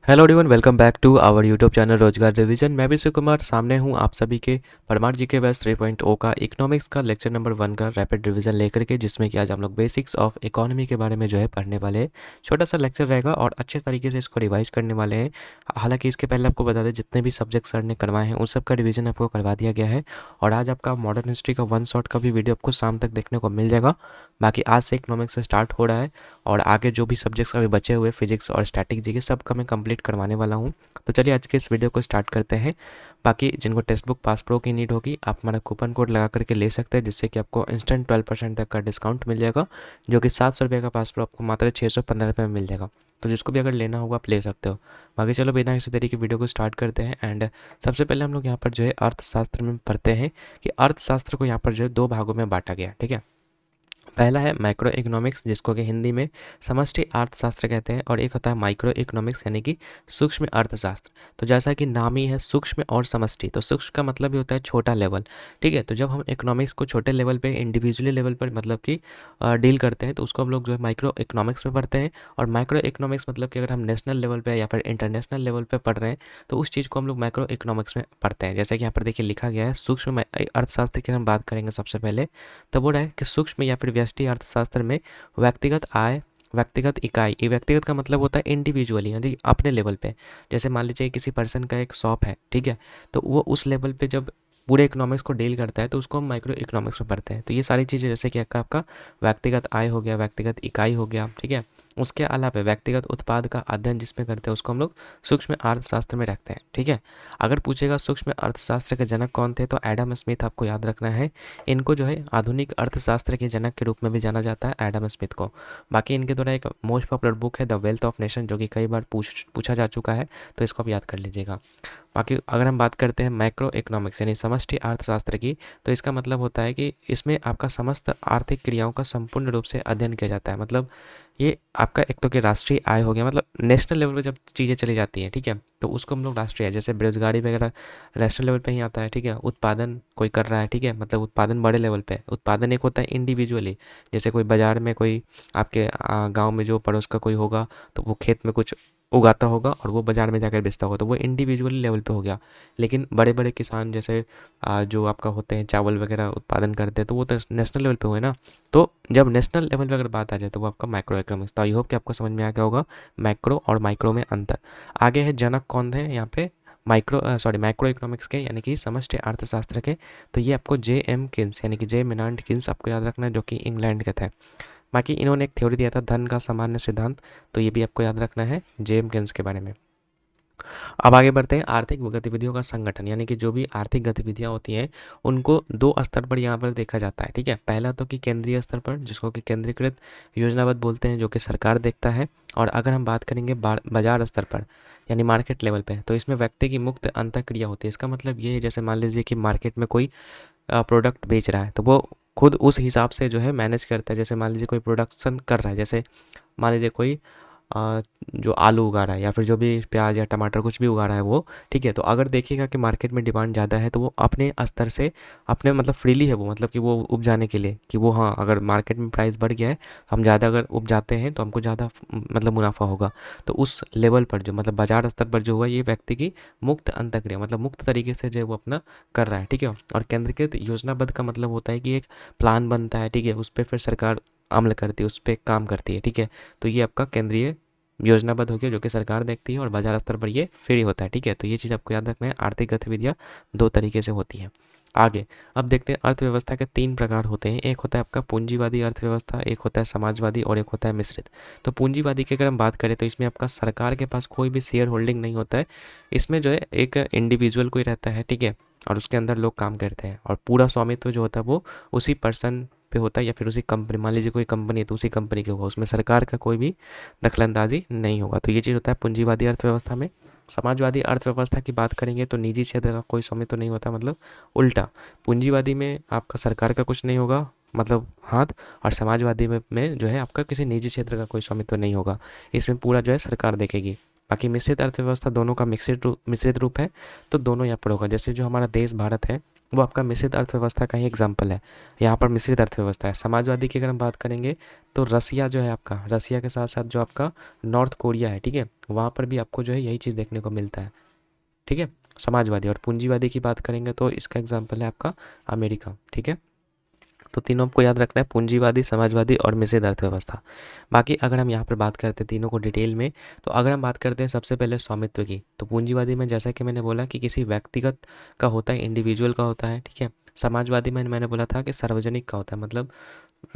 Hello everyone, welcome back to our YouTube channel Rozgar revision. मैं भी शिव कुमार सामने हूँ आप सभी के परमार जी के बैच 3.0 का इकोनॉमिक्स का लेक्चर नंबर 1 का रैपिड रिवीजन लेकर के, जिसमें कि आज हम लोग बेसिक्स ऑफ इकोनॉमी के बारे में पढ़ने वाले हैं। छोटा सा लेक्चर रहेगा और अच्छे तरीके से इसको रिवाइज करने वाले हैं। हालांकि इसके पहले आपको बता दें, जितने भी सब्जेक्ट सर ने करवाए हैं उन सब का रिविजन आपको करवा दिया गया है। और आज आपका मॉडर्न हिस्ट्री का 1 शॉट का भी वीडियो आपको शाम तक देखने को मिल जाएगा। बाकी आज से इकोनॉमिक्स से स्टार्ट हो रहा है और आगे जो भी सब्जेक्ट्स अभी बचे हुए फिजिक्स और स्टैटिक जी के सब का मैं कंप्लीट करवाने वाला हूँ। तो चलिए आज के इस वीडियो को स्टार्ट करते हैं। बाकी जिनको टेक्स्ट बुक पास प्रो की नीड होगी, आप हमारा कूपन कोड लगा करके ले सकते हैं, जिससे कि आपको इंस्टेंट 12% तक का डिस्काउंट मिल जाएगा, जो कि 700 रुपये का पास प्रो आपको मात्र 615 रुपये में मिल जाएगा। तो जिसको भी अगर लेना होगा आप ले सकते हो। बाकी चलो बिना किसी तरीके की वीडियो को स्टार्ट करते हैं। एंड सबसे पहले हम लोग यहाँ पर अर्थशास्त्र में पढ़ते हैं कि अर्थशास्त्र को यहाँ पर दो भागों में बांटा गया। ठीक है, पहला है माइक्रो इकोनॉमिक्स, जिसको कि हिंदी में समष्टि अर्थशास्त्र कहते हैं, और एक होता है माइक्रो इकोनॉमिक्स यानी कि सूक्ष्म अर्थशास्त्र। तो जैसा कि नाम ही है सूक्ष्म और समष्टि, तो सूक्ष्म का मतलब ही होता है छोटा लेवल। ठीक है, तो जब हम इकोनॉमिक्स को छोटे लेवल पे इंडिविजुअली लेवल पर मतलब कि डील करते हैं, तो उसको हम लोग माइक्रो इकोनॉमिक्स में पढ़ते हैं। और माइक्रो इकोनॉमिक्स मतलब कि अगर हम नेशनल लेवल पर या फिर इंटरनेशनल लेवल पर पढ़ रहे हैं, तो उस चीज़ को हम लोग माइक्रो इकोनॉमिक्स में पढ़ते हैं। जैसे कि यहाँ पर देखिए लिखा गया है, सूक्ष्म अर्थशास्त्र की हम बात करेंगे सबसे पहले। तो बोल रहा है कि सूक्ष्म या फिर व्यष्टि अर्थशास्त्र में व्यक्तिगत आय, व्यक्तिगत इकाई, ये व्यक्तिगत का मतलब होता है इंडिविजुअली यानी अपने लेवल पे। जैसे मान लीजिए किसी पर्सन का एक शॉप है, ठीक है, तो वो उस लेवल पे जब पूरे इकोनॉमिक्स को डील करता है तो उसको हम माइक्रो इकोनॉमिक्स में पढ़ते हैं। तो ये सारी चीज़ें जैसे कि आपका व्यक्तिगत आय हो गया, व्यक्तिगत इकाई हो गया, ठीक है। उसके अलावा व्यक्तिगत उत्पाद का अध्ययन जिसमें करते हैं उसको हम लोग सूक्ष्म अर्थशास्त्र में रखते हैं। ठीक है, अगर पूछेगा सूक्ष्म अर्थशास्त्र के जनक कौन थे, तो एडम स्मिथ आपको याद रखना है। इनको आधुनिक अर्थशास्त्र के जनक के रूप में भी जाना जाता है, एडम स्मिथ को। बाकी इनके द्वारा एक मोस्ट पॉपुलर बुक है द वेल्थ ऑफ नेशन, जो कि कई बार पूछा जा चुका है, तो इसको आप याद कर लीजिएगा। बाकी अगर हम बात करते हैं मैक्रो इकोनॉमिक्स यानी समष्टि अर्थशास्त्र की, तो इसका मतलब होता है कि इसमें आपका समस्त आर्थिक क्रियाओं का संपूर्ण रूप से अध्ययन किया जाता है। मतलब ये आपका एक तो कि राष्ट्रीय आय हो गया, मतलब नेशनल लेवल पे जब चीज़ें चली जाती हैं, ठीक है, तो उसको हम लोग राष्ट्रीय आय, जैसे बेरोजगारी वगैरह नेशनल लेवल पे ही आता है। ठीक है, उत्पादन कोई कर रहा है, ठीक है, मतलब उत्पादन बड़े लेवल पे। उत्पादन एक होता है इंडिविजुअली, जैसे कोई बाजार में कोई आपके गांव में जो पड़ोस का कोई होगा, तो वो खेत में कुछ उगाता होगा और वो बाज़ार में जाकर बेचता होगा, तो वो इंडिविजुअली लेवल पे हो गया। लेकिन बड़े बड़े किसान जैसे जो आपका होते हैं चावल वगैरह उत्पादन करते हैं, तो वो तो नेशनल लेवल पे हुए ना। तो जब नेशनल लेवल पे अगर बात आ जाए तो वो आपका माइक्रो इकोनॉमिक्स। तो आई होप कि आपको समझ में आ गया होगा मैक्रो और माइक्रो में अंतर। आगे है जनक कौन है यहाँ पे माइक्रो इकोनॉमिक्स के यानी कि समष्टि अर्थशास्त्र के। तो ये आपको जे एम किन्स यानी कि जे मेनार्ड किन्स आपको याद रखना है, जो कि इंग्लैंड के थे। बाकी इन्होंने एक थ्योरी दिया था धन का सामान्य सिद्धांत, तो ये भी आपको याद रखना है जे एम किन्स के बारे में। अब आगे बढ़ते हैं, आर्थिक गतिविधियों का संगठन यानी कि जो भी आर्थिक गतिविधियां होती हैं उनको दो स्तर पर यहाँ पर देखा जाता है। ठीक है, पहला तो कि केंद्रीय स्तर पर, जिसको कि केंद्रीकृत योजनाबद्ध बोलते हैं, जो कि सरकार देखता है। और अगर हम बात करेंगे बाजार स्तर पर यानी मार्केट लेवल पे, तो इसमें व्यक्ति की मुक्त अंतःक्रिया होती है। इसका मतलब ये है, जैसे मान लीजिए कि मार्केट में कोई प्रोडक्ट बेच रहा है, तो वो खुद उस हिसाब से मैनेज करता है। जैसे मान लीजिए कोई प्रोडक्शन कर रहा है, जैसे मान लीजिए कोई जो आलू उगा रहा है या फिर जो भी प्याज या टमाटर कुछ भी उगा रहा है वो, ठीक है, तो अगर देखिएगा कि मार्केट में डिमांड ज़्यादा है, तो वो अपने स्तर से अपने मतलब फ्रीली है वो, मतलब कि वो उपजाने के लिए कि वो, हाँ, अगर मार्केट में प्राइस बढ़ गया है, हम ज़्यादा अगर उपजाते हैं तो हमको ज़्यादा मतलब मुनाफा होगा। तो उस लेवल पर मतलब बाजार स्तर पर जो हुआ, ये व्यक्ति की मुक्त अंतःक्रिया मतलब मुक्त तरीके से वो अपना कर रहा है। ठीक है, और केंद्रीकृत योजनाबद्ध का मतलब होता है कि एक प्लान बनता है, ठीक है, उस पर फिर सरकार अमल करती है, उस पर काम करती है। ठीक है, तो ये आपका केंद्रीय योजनाबद्ध हो गया, जो कि सरकार देखती है, और बाजार स्तर पर ये फ्री होता है। ठीक है, तो ये चीज़ आपको याद रखना है, आर्थिक गतिविधियाँ दो तरीके से होती हैं। आगे अब देखते हैं, अर्थव्यवस्था के 3 प्रकार होते हैं। एक होता है आपका पूंजीवादी अर्थव्यवस्था, एक होता है समाजवादी और एक होता है मिश्रित। तो पूंजीवादी की अगर हम बात करें तो इसमें आपका सरकार के पास कोई भी शेयर होल्डिंग नहीं होता है। इसमें एक इंडिविजुअल कोई रहता है, ठीक है, और उसके अंदर लोग काम करते हैं, और पूरा स्वामित्व जो होता है वो उसी पर्सन पे होता है या फिर उसी कंपनी, मान लीजिए कोई कंपनी है तो उसी कंपनी के होगा, उसमें सरकार का कोई भी दखलंदाजी नहीं होगा। तो ये चीज़ होता है पूंजीवादी अर्थव्यवस्था में। समाजवादी अर्थव्यवस्था की बात करेंगे तो निजी क्षेत्र का कोई स्वामित्व तो नहीं होता, मतलब उल्टा, पूंजीवादी में आपका सरकार का कुछ नहीं होगा मतलब हाथ, और समाजवादी में आपका किसी निजी क्षेत्र का कोई स्वामित्व नहीं होगा, इसमें पूरा सरकार देखेगी। बाकी मिश्रित अर्थव्यवस्था दोनों का मिश्रित रूप है, तो दोनों यहाँ पर होगा। जैसे जो हमारा देश भारत है, वो आपका मिश्रित अर्थव्यवस्था का ही एग्जाम्पल है। यहाँ पर मिश्रित अर्थव्यवस्था है। समाजवादी की अगर हम बात करेंगे तो रसिया जो है आपका, रसिया के साथ साथ जो आपका नॉर्थ कोरिया है, ठीक है, वहाँ पर भी आपको जो है यही चीज़ देखने को मिलता है, ठीक है। समाजवादी और पूंजीवादी की बात करेंगे तो इसका एग्जाम्पल है आपका अमेरिका, ठीक है। तो तीनों आपको याद रखना है, पूंजीवादी, समाजवादी और मिश्रित अर्थव्यवस्था। बाकी अगर हम यहाँ पर बात करते हैं तीनों को डिटेल में, तो अगर हम बात करते हैं सबसे पहले स्वामित्व की, तो पूंजीवादी में जैसा कि मैंने बोला कि किसी व्यक्तिगत का होता है, इंडिविजुअल का होता है, ठीक है। समाजवादी में मैंने बोला था कि सार्वजनिक का होता है, मतलब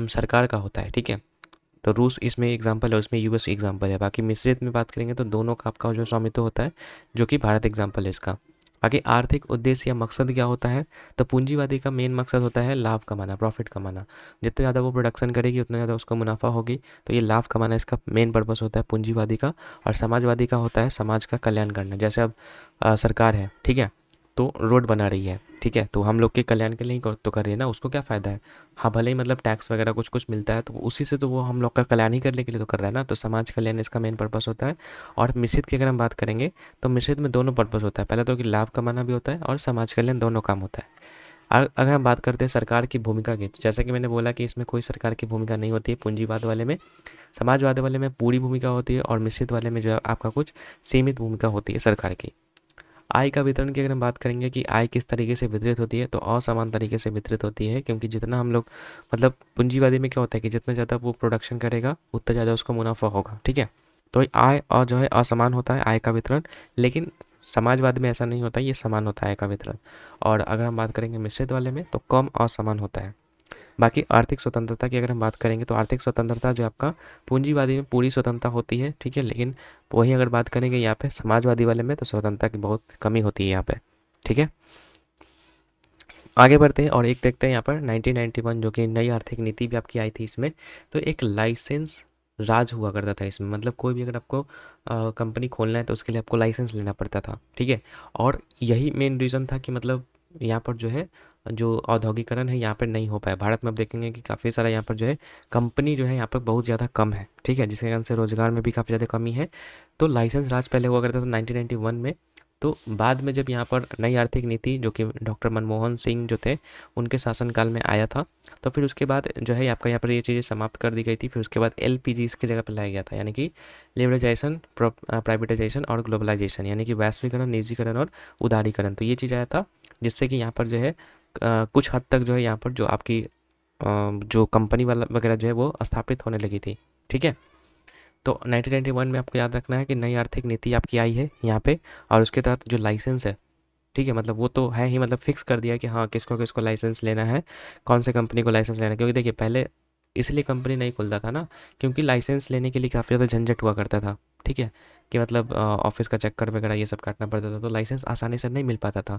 सरकार का होता है, ठीक है। तो रूस इसमें एग्जाम्पल है, उसमें यूएस एग्जाम्पल है। बाकी मिश्रित में बात करेंगे तो दोनों का आपका जो स्वामित्व होता है, जो कि भारत एग्जाम्पल है इसका। बाकी आर्थिक उद्देश्य या मकसद क्या होता है, तो पूंजीवादी का मेन मकसद होता है लाभ कमाना, प्रॉफिट कमाना। जितने ज़्यादा वो प्रोडक्शन करेगी उतना ज़्यादा उसको मुनाफा होगी, तो ये लाभ कमाना इसका मेन पर्पस होता है पूंजीवादी का। और समाजवादी का होता है समाज का कल्याण करना। जैसे अब सरकार है, ठीक है, तो रोड बना रही है, ठीक है, तो हम लोग के कल्याण के लिए ही तो कर रही है ना, उसको क्या फ़ायदा है। हाँ, भले ही मतलब टैक्स वगैरह कुछ कुछ मिलता है, तो उसी से तो वो हम लोग का कल्याण ही करने के लिए तो कर रहा है ना, तो समाज कल्याण इसका मेन पर्पस होता है। और मिश्रित की अगर हम बात करेंगे तो मिश्रित में दोनों पर्पस होता है, पहले तो कि लाभ कमाना भी होता है और समाज कल्याण, दोनों काम होता है। अगर हम बात करते हैं सरकार की भूमिका की, तो जैसा कि मैंने बोला कि इसमें कोई सरकार की भूमिका नहीं होती है पूंजीवाद वाले में। समाजवाद वाले में पूरी भूमिका होती है और मिश्रित वाले में जो है आपका कुछ सीमित भूमिका होती है सरकार की। आय का वितरण की अगर हम बात करेंगे कि आय किस तरीके से वितरित होती है, तो असमान तरीके से वितरित होती है, क्योंकि जितना हम लोग मतलब पूंजीवादी में क्या होता है कि जितना ज़्यादा वो प्रोडक्शन करेगा उतना ज़्यादा उसको मुनाफा होगा, ठीक है। तो आय और जो है असमान होता है आय का वितरण, लेकिन समाजवाद में ऐसा नहीं होता है, ये समान होता है आय का वितरण। और अगर हम बात करेंगे मिश्रित वाले में तो कम असमान होता है। बाकी आर्थिक स्वतंत्रता की अगर हम बात करेंगे तो आर्थिक स्वतंत्रता जो आपका पूंजीवादी में पूरी स्वतंत्रता होती है, ठीक है, लेकिन वही अगर बात करेंगे यहाँ पे समाजवादी वाले में तो स्वतंत्रता की बहुत कमी होती है यहाँ पे, ठीक है। आगे बढ़ते हैं और एक देखते हैं यहाँ पर 1991 जो कि नई आर्थिक नीति भी आपकी आई थी इसमें। तो एक लाइसेंस राज हुआ करता था इसमें, मतलब कोई भी अगर आपको कंपनी खोलना है तो उसके लिए आपको लाइसेंस लेना पड़ता था, ठीक है। और यही मेन रीज़न था कि मतलब यहाँ पर जो है जो औद्योगिकरण है यहाँ पर नहीं हो पाया। भारत में आप देखेंगे कि काफ़ी सारा यहाँ पर जो है कंपनी जो है यहाँ पर बहुत ज़्यादा कम है, ठीक है, जिसके कारण से रोजगार में भी काफ़ी ज़्यादा कमी है। तो लाइसेंस राज पहले हुआ करता था 1991 में। तो बाद में जब यहाँ पर नई आर्थिक नीति जो कि डॉक्टर मनमोहन सिंह जो थे उनके शासनकाल में आया था, तो फिर उसके बाद जो है आपका यहाँ पर ये चीज़ें समाप्त कर दी गई थी। फिर उसके बाद एलपीजी इसकी जगह पर लाया गया था, यानी कि लिबरलाइजेशन, प्राइवेटाइजेशन और ग्लोबलाइजेशन, यानी कि वैश्वीकरण, निजीकरण और उदारीकरण। तो ये चीज़ आया था जिससे कि यहाँ पर जो है कुछ हद तक जो है यहाँ पर जो आपकी जो कंपनी वाला वगैरह जो है वो स्थापित होने लगी थी, ठीक है। तो 1991 में आपको याद रखना है कि नई आर्थिक नीति आपकी आई है यहाँ पे, और उसके तहत जो लाइसेंस है, ठीक है, मतलब वो तो है ही, मतलब फिक्स कर दिया कि हाँ किसको किसको लाइसेंस लेना है, कौन से कंपनी को लाइसेंस लेना है। क्योंकि देखिए पहले इसलिए कंपनी नहीं खुलता था ना, क्योंकि लाइसेंस लेने के लिए काफ़ी ज़्यादा झंझट हुआ करता था, ठीक है, कि मतलब ऑफिस का चक्कर वगैरह ये सब काटना पड़ता था, तो लाइसेंस आसानी से नहीं मिल पाता था,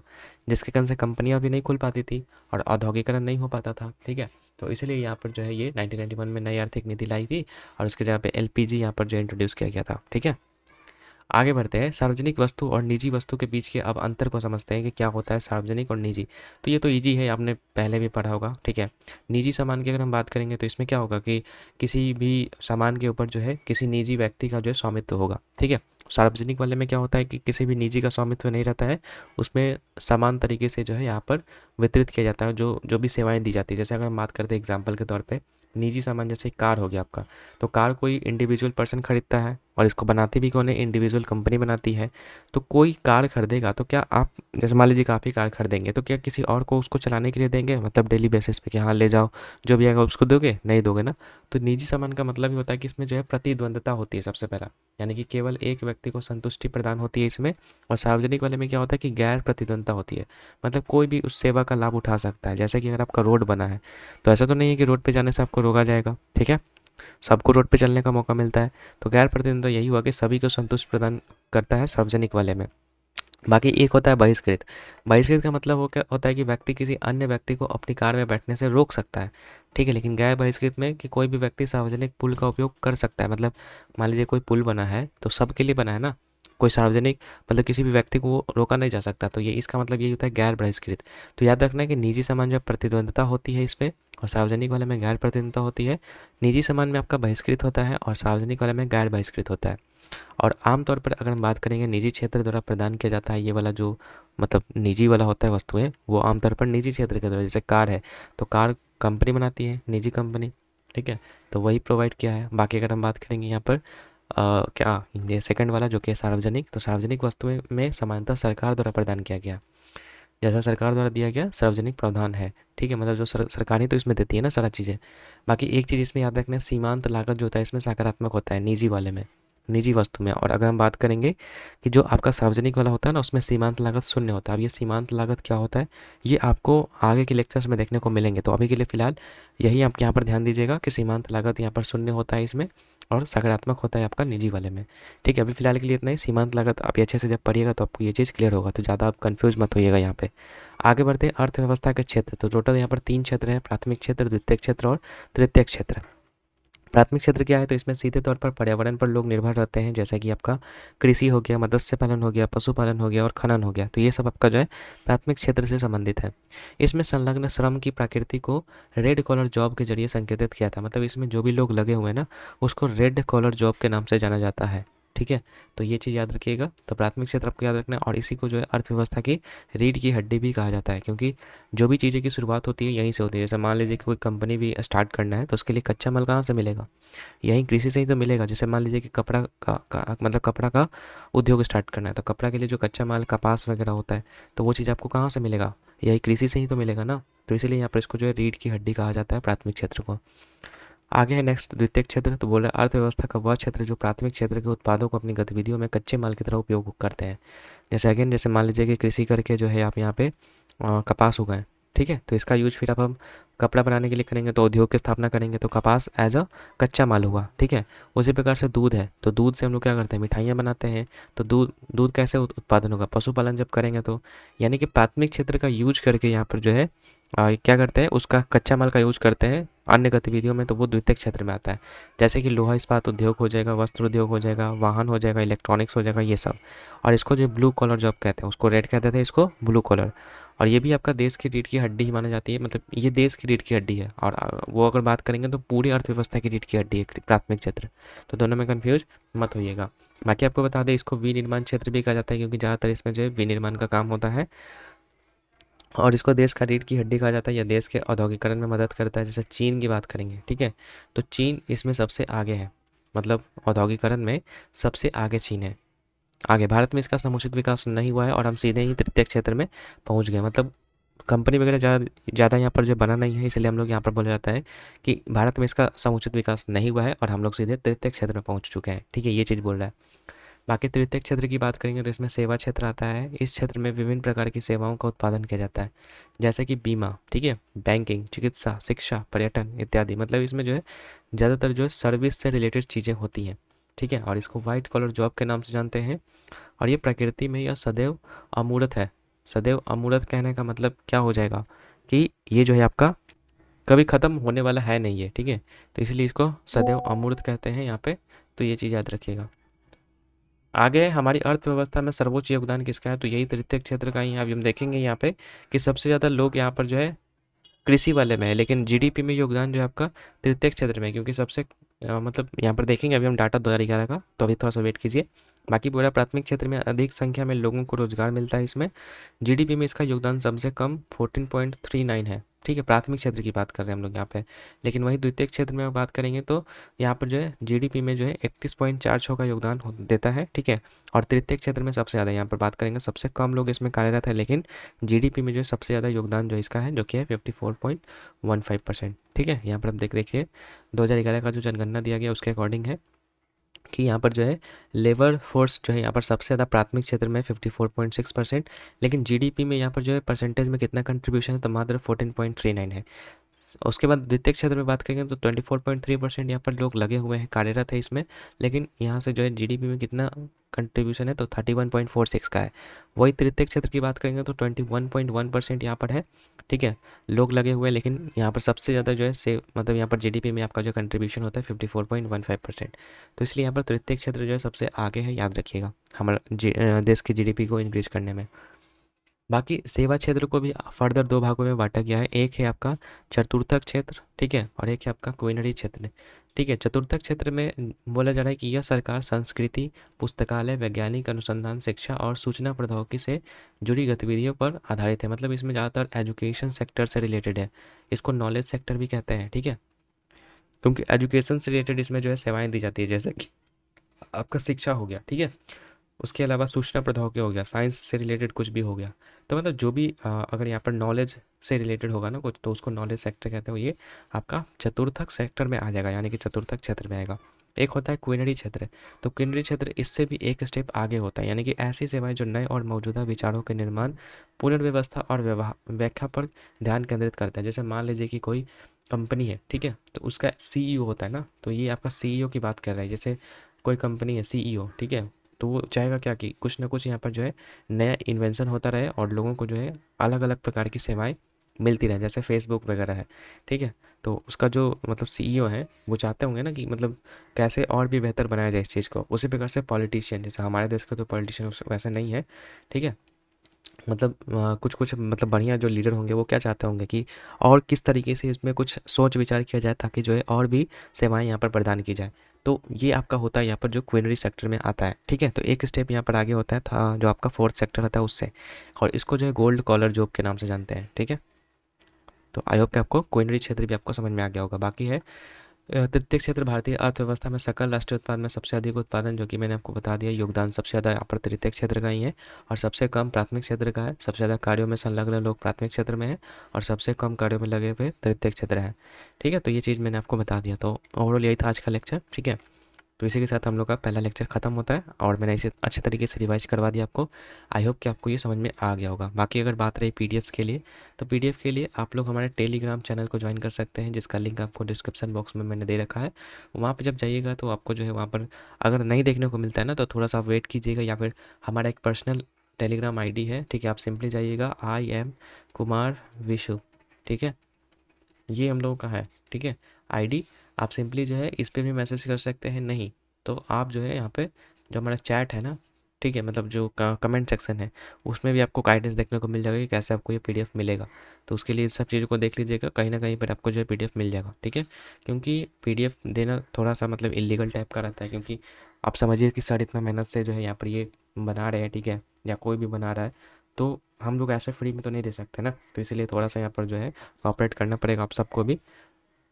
जिसके कारण से कंपनियां भी नहीं खुल पाती थी और औद्योगिकरण नहीं हो पाता था, ठीक है। तो इसलिए यहाँ पर जो है ये 1991 में नई आर्थिक नीति लाई थी और उसके जगह पे एलपीजी यहाँ पर जो इंट्रोड्यूस किया गया था, ठीक है। आगे बढ़ते हैं, सार्वजनिक वस्तु और निजी वस्तु के बीच के अब अंतर को समझते हैं कि क्या होता है सार्वजनिक और निजी। तो ये तो इजी है, आपने पहले भी पढ़ा होगा, ठीक है। निजी सामान की अगर हम बात करेंगे तो इसमें क्या होगा कि किसी भी सामान के ऊपर जो है किसी निजी व्यक्ति का जो है स्वामित्व होगा, ठीक है। सार्वजनिक वाले में क्या होता है कि किसी भी निजी का स्वामित्व नहीं रहता है, उसमें समान तरीके से जो है यहाँ पर वितरित किया जाता है जो जो भी सेवाएं दी जाती है। जैसे अगर हम बात करते हैं एग्जाम्पल के तौर पर निजी सामान, जैसे कार हो गया आपका, तो कार कोई इंडिविजुअल पर्सन खरीदता है और इसको बनाती भी कौन है, इंडिविजुअल कंपनी बनाती है। तो कोई कार खरीदेगा तो क्या आप, जैसे मान लीजिए आप ही कार खरीदेंगे, तो क्या किसी और को उसको चलाने के लिए देंगे, मतलब डेली बेसिस पे कि हाँ ले जाओ जो भी आएगा उसको दोगे, नहीं दोगे ना। तो निजी सामान का मतलब ही होता है कि इसमें जो है प्रतिद्वंदता होती है सबसे पहला, यानी कि केवल एक व्यक्ति को संतुष्टि प्रदान होती है इसमें। और सार्वजनिक वाले में क्या होता है कि गैर प्रतिद्वंदता होती है, मतलब कोई भी उस सेवा का लाभ उठा सकता है। जैसे कि अगर आपका रोड बना है तो ऐसा तो नहीं है कि रोड पे जाने से आपको रोका जाएगा, ठीक है, सबको रोड पे चलने का मौका मिलता है। तो गैर प्रतिद्वंद्विता यही हुआ कि सभी को संतुष्ट प्रदान करता है सार्वजनिक वाले में। बाकी एक होता है बहिष्कृत। बहिष्कृत का मतलब वो क्या होता है कि व्यक्ति किसी अन्य व्यक्ति को अपनी कार में बैठने से रोक सकता है, ठीक है। लेकिन गैर बहिष्कृत में कि कोई भी व्यक्ति सार्वजनिक पुल का उपयोग कर सकता है, मतलब मान लीजिए कोई पुल बना है तो सबके लिए बना है ना, कोई सार्वजनिक मतलब किसी भी व्यक्ति को रोका नहीं जा सकता। तो ये इसका मतलब यही होता है गैर बहिष्कृत। तो याद रखना है कि निजी सामान जो प्रतिद्वंदता होती है इसमें, और सार्वजनिक वाले में गैर प्रतिद्वंदता होती है। निजी सामान में आपका बहिष्कृत होता है और सार्वजनिक वाले में गैर बहिष्कृत होता है। और आमतौर पर अगर हम बात करेंगे निजी क्षेत्र द्वारा प्रदान किया जाता है ये वाला जो मतलब निजी वाला होता है वस्तुएं, वो आमतौर पर निजी क्षेत्र के द्वारा, जैसे कार है तो कार कंपनी बनाती है, निजी कंपनी, ठीक है, तो वही प्रोवाइड किया है। बाकी अगर हम बात करेंगे यहाँ पर क्या ये सेकंड वाला जो कि है सार्वजनिक, तो सार्वजनिक वस्तुएं में समानता सरकार द्वारा प्रदान किया गया, जैसा सरकार द्वारा दिया गया सार्वजनिक प्रावधान है, ठीक है, मतलब जो सरकार ही तो इसमें देती है ना सारा चीज़ें। बाकी एक चीज़ इसमें याद रखना है, सीमांत लागत जो होता है इसमें सकारात्मक होता है निजी वाले में, निजी वस्तु में। और अगर हम बात करेंगे कि जो आपका सार्वजनिक वाला होता है ना उसमें सीमांत लागत शून्य होता है। अब ये सीमांत लागत क्या होता है ये आपको आगे के लेक्चर्स में देखने को मिलेंगे, तो अभी के लिए फिलहाल यही आप यहाँ पर ध्यान दीजिएगा कि सीमांत लागत यहाँ पर शून्य होता है इसमें और सकारात्मक होता है आपका निजी वाले में, ठीक है। अभी फिलहाल के लिए इतना ही। सीमांत लागत आप अच्छे से जब पढ़िएगा तो आपको ये चीज़ क्लियर होगा, तो ज़्यादा आप कन्फ्यूज मत होइएगा यहाँ पे। आगे बढ़ते हैं अर्थव्यवस्था के क्षेत्र। तो टोटल यहाँ पर 3 क्षेत्र है, प्राथमिक क्षेत्र, द्वितीय क्षेत्र और तृतीय क्षेत्र। प्राथमिक क्षेत्र क्या है, तो इसमें सीधे तौर पर पर्यावरण पर लोग निर्भर रहते हैं, जैसा कि आपका कृषि हो गया, मत्स्य पालन हो गया, पशुपालन हो गया और खनन हो गया, तो ये सब आपका जो है प्राथमिक क्षेत्र से संबंधित है। इसमें संलग्न श्रम की प्रकृति को रेड कॉलर जॉब के जरिए संकेतित किया था, मतलब इसमें जो भी लोग लगे हुए हैं ना उसको रेड कॉलर जॉब के नाम से जाना जाता है, ठीक है, तो ये चीज़ याद रखिएगा। तो प्राथमिक क्षेत्र आपको याद रखना है और इसी को जो है अर्थव्यवस्था की रीढ़ की हड्डी भी कहा जाता है, क्योंकि जो भी चीज़ें की शुरुआत होती है यहीं से होती है। जैसे मान लीजिए कि कोई कंपनी भी स्टार्ट करना है तो उसके लिए कच्चा माल कहाँ से मिलेगा, यहीं कृषि से ही तो मिलेगा। जैसे मान लीजिए कि कपड़ा मतलब कपड़ा का उद्योग स्टार्ट करना है तो कपड़ा के लिए जो कच्चा माल कपास वगैरह होता है तो वो चीज़ आपको कहाँ से मिलेगा, यही कृषि से ही तो मिलेगा ना। तो इसीलिए यहाँ पर इसको जो है रीढ़ की हड्डी कहा जाता है प्राथमिक क्षेत्र को। आगे है नेक्स्ट द्वितीय क्षेत्र। तो बोल रहा है अर्थव्यवस्था का वह क्षेत्र जो प्राथमिक क्षेत्र के उत्पादों को अपनी गतिविधियों में कच्चे माल की तरह उपयोग करते हैं। जैसे अगेन जैसे मान लीजिए कि कृषि करके जो है आप यहाँ पे कपास उगाएं, ठीक है, तो इसका यूज फिर आप हम कपड़ा बनाने के लिए करेंगे, तो उद्योग की स्थापना करेंगे तो कपास एज अ कच्चा माल हुआ, ठीक है। उसी प्रकार से दूध है तो दूध से हम लोग क्या करते हैं, मिठाइयाँ बनाते हैं, तो दूध दूध कैसे उत्पादन होगा, पशुपालन जब करेंगे तो, यानी कि प्राथमिक क्षेत्र का यूज करके यहाँ पर जो है क्या करते हैं उसका कच्चा माल का यूज करते हैं अन्य गतिविधियों में, तो वो द्वितीय क्षेत्र में आता है। जैसे कि लोहा इस्पात उद्योग हो जाएगा, वस्त्र उद्योग हो जाएगा, वाहन हो जाएगा, इलेक्ट्रॉनिक्स हो जाएगा, ये सब। और इसको जो ब्लू कॉलर जॉब कहते हैं, उसको रेड कहते थे, इसको ब्लू कॉलर। और ये भी आपका देश की रीढ़ की हड्डी ही माना जाती है, मतलब ये देश की रीढ़ की हड्डी है। और वो अगर बात करेंगे तो पूरी अर्थव्यवस्था की रीढ़ की हड्डी है प्राथमिक क्षेत्र, तो दोनों में कन्फ्यूज मत होइएगा। बाकी आपको बता दें इसको विनिर्माण क्षेत्र भी कहा जाता है, क्योंकि ज़्यादातर इसमें जो है विनिर्माण का काम होता है। और इसको देश का रीढ़ की हड्डी कहा जाता है, या देश के औद्योगिकरण में मदद करता है। जैसे चीन की बात करेंगे, ठीक है, तो चीन इसमें सबसे आगे है, मतलब औद्योगिकरण में सबसे आगे चीन है। आगे भारत में इसका समुचित विकास नहीं हुआ है और हम सीधे ही तृतीय क्षेत्र में पहुंच गए, मतलब कंपनी वगैरह ज़्यादा यहाँ पर जो बना नहीं है, इसलिए हम लोग यहाँ पर बोला जाता है कि भारत में इसका समुचित विकास नहीं हुआ है और हम लोग सीधे तृतीय क्षेत्र में पहुँच चुके हैं, ठीक है, ये चीज़ बोल रहा है। बाकी तृतीय क्षेत्र की बात करेंगे तो इसमें सेवा क्षेत्र आता है। इस क्षेत्र में विभिन्न प्रकार की सेवाओं का उत्पादन किया जाता है, जैसे कि बीमा, ठीक है, बैंकिंग, चिकित्सा, शिक्षा, पर्यटन इत्यादि। मतलब इसमें जो है ज़्यादातर जो है सर्विस से रिलेटेड चीज़ें होती हैं, ठीक है। और इसको वाइट कॉलर जॉब के नाम से जानते हैं। और ये प्रकृति में यह सदैव अमूर्त है। सदैव अमूर्त कहने का मतलब क्या हो जाएगा कि ये जो है आपका कभी ख़त्म होने वाला है नहीं है, ठीक है, तो इसलिए इसको सदैव अमूर्त कहते हैं यहाँ पे, तो ये चीज़ याद रखिएगा। आगे हमारी अर्थव्यवस्था में सर्वोच्च योगदान किसका है, तो यही तृतीय क्षेत्र का ही है। अभी हम देखेंगे यहाँ पे कि सबसे ज़्यादा लोग यहाँ पर जो है कृषि वाले में है, लेकिन जीडीपी में योगदान जो है आपका तृतीय क्षेत्र में है, क्योंकि सबसे मतलब यहाँ पर देखेंगे अभी हम डाटा 2011 का, तो अभी थोड़ा सा वेट कीजिए। बाकी पूरा प्राथमिक क्षेत्र में अधिक संख्या में लोगों को रोजगार मिलता है। इसमें जीडीपी में इसका योगदान सबसे कम 14.39 है, ठीक है, प्राथमिक क्षेत्र की बात कर रहे हैं हम लोग यहाँ पे। लेकिन वही द्वितीय क्षेत्र में बात करेंगे तो यहाँ पर जो है जीडीपी में जो है 31.46 का योगदान देता है, ठीक है। और तृतीय क्षेत्र में सबसे ज़्यादा यहाँ पर बात करेंगे, सबसे कम लोग इसमें कार्यरत है, लेकिन जीडीपी में जो है सबसे ज़्यादा योगदान जो इसका है जो कि है 54.15%, ठीक है। यहाँ पर आप देखिए 2011 का जो जनगणना दिया गया उसके अकॉर्डिंग है कि यहाँ पर जो है लेबर फोर्स जो है यहाँ पर सबसे ज़्यादा प्राथमिक क्षेत्र में 54.6%, लेकिन जीडीपी में यहाँ पर जो है परसेंटेज में कितना कंट्रीब्यूशन है, तो मात्र 14.39 है। उसके बाद द्वितीय क्षेत्र में बात करेंगे तो 24.3% यहाँ पर लोग लगे हुए हैं, कार्यरत है इसमें, लेकिन यहाँ से जो है जीडीपी में कितना कंट्रीब्यूशन है, तो 31.46 का है। वही तृतीय क्षेत्र की बात करेंगे तो 21.1% यहाँ पर है, ठीक है, लोग लगे हुए हैं, लेकिन यहाँ पर सबसे ज़्यादा जो है से मतलब यहाँ पर जीडीपी में आपका जो कंट्रीब्यूशन होता है 54.15%। तो इसलिए यहाँ पर तृतीय क्षेत्र जो है सबसे आगे है, याद रखिएगा हमारा देश की जीडीपी को इंक्रीज करने में। बाकी सेवा क्षेत्र को भी फर्दर दो भागों में बांटा गया है, एक है आपका चतुर्थक क्षेत्र, ठीक है, और एक है आपका क्वीनरी क्षेत्र। ठीक है। चतुर्थक क्षेत्र में बोला जा रहा है कि यह सरकार संस्कृति, पुस्तकालय, वैज्ञानिक अनुसंधान, शिक्षा और सूचना प्रौद्योगिकी से जुड़ी गतिविधियों पर आधारित है। मतलब इसमें ज़्यादातर एजुकेशन सेक्टर से रिलेटेड है। इसको नॉलेज सेक्टर भी कहते हैं। ठीक है, क्योंकि एजुकेशन से रिलेटेड इसमें जो है सेवाएं दी जाती है, जैसे कि आपका शिक्षा हो गया। ठीक है, उसके अलावा सूचना प्रौद्योगिकी हो गया, साइंस से रिलेटेड कुछ भी हो गया। तो मतलब जो भी अगर यहाँ पर नॉलेज से रिलेटेड होगा ना कुछ, तो उसको नॉलेज सेक्टर कहते हैं। ये आपका चतुर्थक सेक्टर में आ जाएगा, यानी कि चतुर्थक क्षेत्र में आएगा। एक होता है क्विनरी क्षेत्र। तो क्विनरी क्षेत्र इससे भी एक स्टेप आगे होता है, यानी कि ऐसी सेवाएं जो नए और मौजूदा विचारों के निर्माण, पुनर्व्यवस्था और व्याख्या पर ध्यान केंद्रित करता है। जैसे मान लीजिए कि कोई कंपनी है, ठीक है, तो उसका सीईओ होता है ना, तो ये आपका सीईओ की बात कर रहा है। जैसे कोई कंपनी है, सीईओ, ठीक है, तो वो चाहेगा क्या कि कुछ ना कुछ यहाँ पर जो है नया इन्वेंशन होता रहे और लोगों को जो है अलग अलग प्रकार की सेवाएं मिलती रहे, जैसे फेसबुक वगैरह है। ठीक है, तो उसका जो मतलब सीईओ है वो चाहते होंगे ना कि मतलब कैसे और भी बेहतर बनाया जाए इस चीज़ को। उसी प्रकार से पॉलिटिशियन, जैसे हमारे देश का तो पॉलिटिशियन वैसे नहीं है। ठीक है, मतलब कुछ कुछ मतलब बढ़िया जो लीडर होंगे वो क्या चाहते होंगे कि और किस तरीके से इसमें कुछ सोच विचार किया जाए, ताकि जो है और भी सेवाएं यहाँ पर प्रदान की जाए। तो ये आपका होता है यहाँ पर जो क्विनरी सेक्टर में आता है। ठीक है, तो एक स्टेप यहाँ पर आगे होता है था जो आपका फोर्थ सेक्टर होता है उससे, और इसको जो है गोल्ड कॉलर जॉब के नाम से जानते हैं। ठीक है, तो आई होप कि आपको क्विनरी क्षेत्र भी आपको समझ में आ गया होगा। बाकी है तृतीय क्षेत्र, भारतीय अर्थव्यवस्था में सकल राष्ट्रीय उत्पाद में सबसे अधिक उत्पादन, जो कि मैंने आपको बता दिया, योगदान सबसे ज़्यादा यहाँ पर तृतीय क्षेत्र का ही है, और सबसे कम प्राथमिक क्षेत्र का है। सबसे ज़्यादा कार्यों में संलग्न लोग प्राथमिक क्षेत्र में हैं, और सबसे कम कार्यों में लगे हुए तृतीय क्षेत्र है। ठीक है, तो ये चीज़ मैंने आपको बता दिया। तो ओवरऑल यही था आज का लेक्चर। ठीक है, तो इसी के साथ हम लोग का पहला लेक्चर खत्म होता है, और मैंने इसे अच्छे तरीके से रिवाइज करवा दिया आपको। आई होप कि आपको ये समझ में आ गया होगा। बाकी अगर बात रही पीडीएफ्स के लिए, तो पीडीएफ के लिए आप लोग हमारे टेलीग्राम चैनल को ज्वाइन कर सकते हैं, जिसका लिंक आपको डिस्क्रिप्शन बॉक्स में मैंने दे रखा है। वहाँ पर जब जाइएगा तो आपको जो है वहाँ पर अगर नहीं देखने को मिलता है ना, तो थोड़ा सा वेट कीजिएगा, या फिर हमारा एक पर्सनल टेलीग्राम आईडी है। ठीक है, आप सिंपली जाइएगा IM कुमार विशु। ठीक है, ये हम लोगों का है। ठीक है, आईडी आप सिंपली जो है इस पे भी मैसेज कर सकते हैं। नहीं तो आप जो है यहाँ पे जो हमारा चैट है ना, ठीक है, मतलब जो कमेंट सेक्शन है, उसमें भी आपको गाइडेंस देखने को मिल जाएगा कि कैसे आपको ये पीडीएफ मिलेगा। तो उसके लिए इस सब चीज़ों को देख लीजिएगा, कहीं ना कहीं पर आपको जो है पीडीएफ मिल जाएगा। ठीक है, क्योंकि पीडीएफ देना थोड़ा सा मतलब इलीगल टाइप का रहता है, क्योंकि आप समझिए कि सर इतना मेहनत से जो है यहाँ पर ये बना रहे हैं, ठीक है, या कोई भी बना रहा है, तो हम लोग ऐसे फ्री में तो नहीं दे सकते ना। तो इसलिए थोड़ा सा यहाँ पर जो है कॉपरेट करना पड़ेगा आप सबको भी।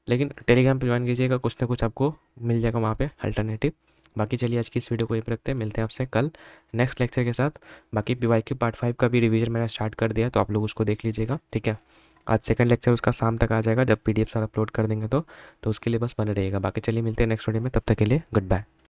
लेकिन टेलीग्राम पे ज्वाइन कीजिएगा, कुछ ना कुछ आपको मिल जाएगा वहाँ पे अल्टरनेटिव। बाकी चलिए आज की इस वीडियो को यहीं पे रखते हैं, मिलते हैं आपसे कल नेक्स्ट लेक्चर के साथ। बाकी PYQ पार्ट 5 का भी रिवीजन मैंने स्टार्ट कर दिया, तो आप लोग उसको देख लीजिएगा। ठीक है, आज सेकंड लेक्चर उसका शाम तक आ जाएगा, जब PDF सारा अपलोड कर देंगे तो उसके लिए बस बने रहिएगा। बाकी चलिए मिलते हैं नेक्स्ट वीडियो में, तब तक के लिए गुड बाय।